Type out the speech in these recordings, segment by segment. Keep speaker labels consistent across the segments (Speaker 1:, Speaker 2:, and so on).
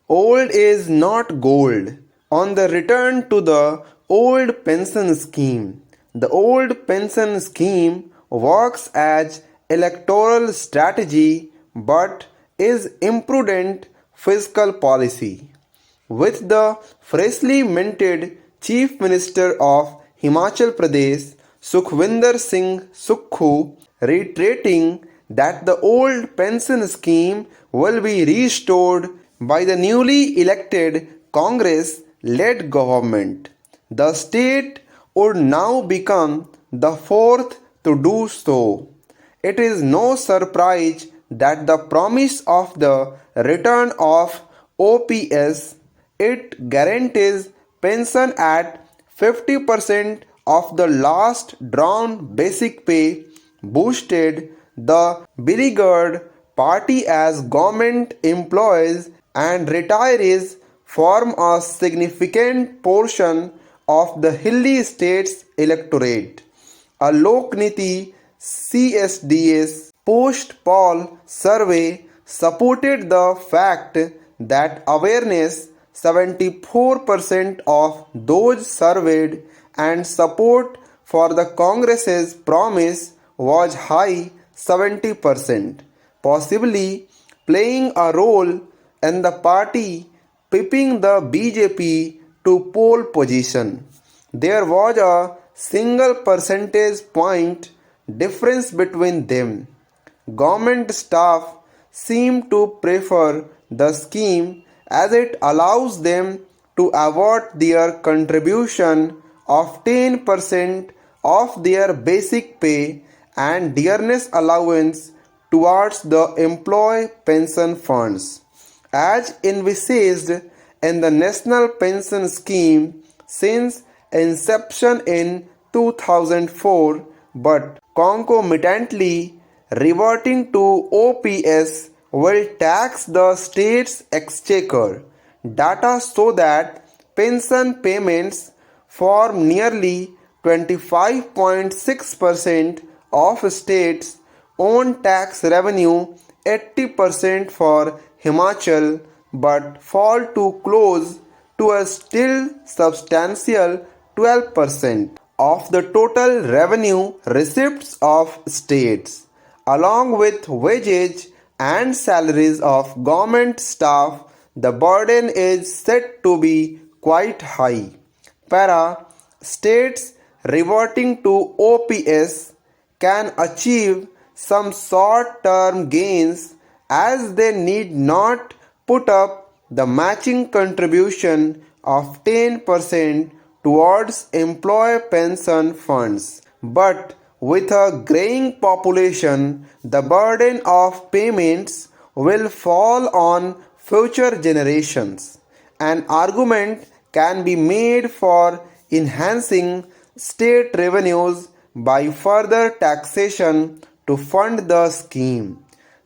Speaker 1: Old is not gold. On the return to the old pension scheme, the old pension scheme works as electoral strategy but is imprudent fiscal policy. With the freshly minted Chief Minister of Himachal Pradesh, Sukhwinder Singh Sukhu, reiterating that the old pension scheme will be restored by the newly elected Congress led government. The state would now become the fourth to do so. It is no surprise that the promise of the return of OPS, it guarantees pension at 50% of the last drawn basic pay, boosted the beleaguered party as government employees and retirees form a significant portion of the hilly state's electorate. A Lokniti CSDS post-poll survey supported the fact that awareness 74% of those surveyed and support for the Congress's promise was high 70%, possibly playing a role in the party pipping the BJP to pole position. There was a single percentage point difference between them. Government staff seem to prefer the scheme as it allows them to avert their contribution of 10% of their basic pay and dearness allowance towards the employee pension funds. As envisaged in the National Pension Scheme since inception in 2004, but concomitantly reverting to OPS will tax the state's exchequer. Data show that pension payments form nearly 25.6% of states' own tax revenue, 80% for Himachal, but fall too close to a still substantial 12% of the total revenue receipts of states. Along with wages and salaries of government staff, the burden is said to be quite high. Para states reverting to OPS can achieve some short-term gains as they need not put up the matching contribution of 10% towards employee pension funds. But with a graying population, the burden of payments will fall on future generations. An argument can be made for enhancing state revenues by further taxation to fund the scheme.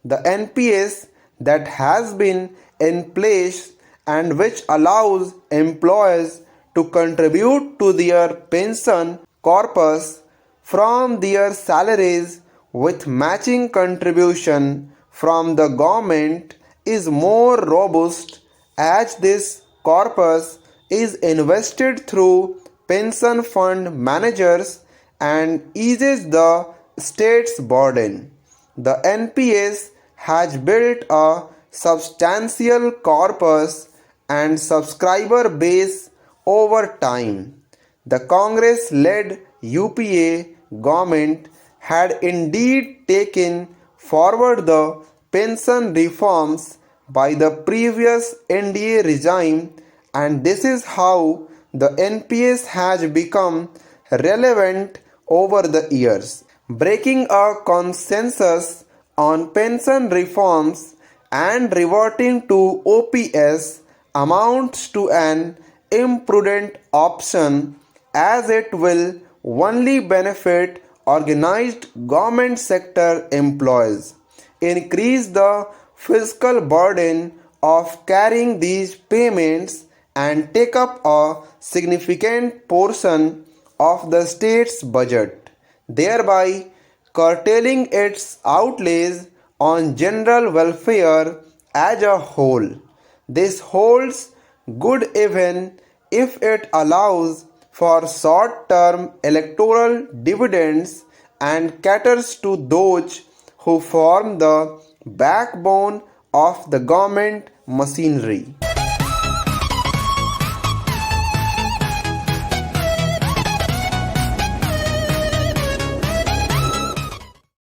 Speaker 1: The NPS that has been in place and which allows employees to contribute to their pension corpus from their salaries with matching contribution from the government is more robust as this corpus is invested through pension fund managers and eases the state's burden. The NPS has built a substantial corpus and subscriber base over time. The Congress-led UPA government had indeed taken forward the pension reforms by the previous NDA regime, and this is how the NPS has become relevant over the years. Breaking a consensus on pension reforms and reverting to OPS amounts to an imprudent option as it will only benefit organized government sector employees, increase the fiscal burden of carrying these payments, and take up a significant portion of the state's budget, thereby curtailing its outlays on general welfare as a whole. This holds good even if it allows for short-term electoral dividends and caters to those who form the backbone of the government machinery.